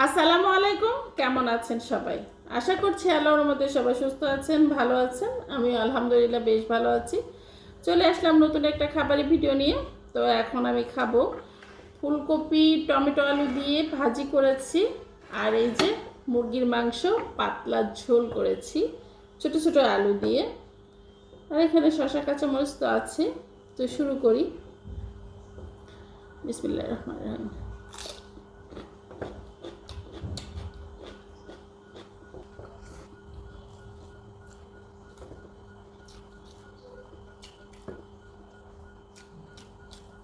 আসসালামু আলাইকুম। কেমন আছেন সবাই? আশা করছি আল্লাহর রহমতে সবাই সুস্থ আছেন, ভালো আছেন। আমি আলহামদুলিল্লাহ বেশ ভালো আছি। চলে আসলাম নতুন একটা খাবারের ভিডিও নিয়ে। তো এখন আমি খাবো ফুলকপি টমেটো আলু দিয়ে ভাজি করেছি, আর এই যে মুরগির মাংস পাতলা ঝোল করেছি ছোট ছোট আলু দিয়ে। আর এখানে শসা কাঁচামরিচ তো আছে। তো শুরু করি। বিসমিল্লাহির রহমানির রহিম।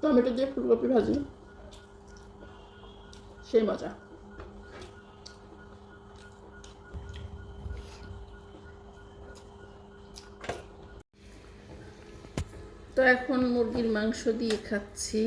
টমেটো দিয়ে ফুলকপি ভাজি সেই মজা। তো এখন মুরগির মাংস দিয়ে খাচ্ছি।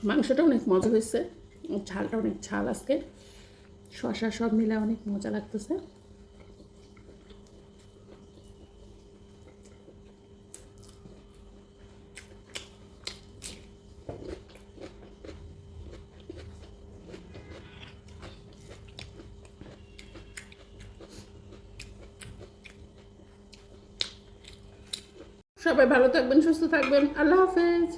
মাংসটা অনেক মজা হয়েছে, ঝালটা অনেক ঝাল আজকে, শসা সব মিলে অনেক মজা লাগতেছে। সবাই ভালো থাকবেন, সুস্থ থাকবেন। আল্লাহ হাফেজ।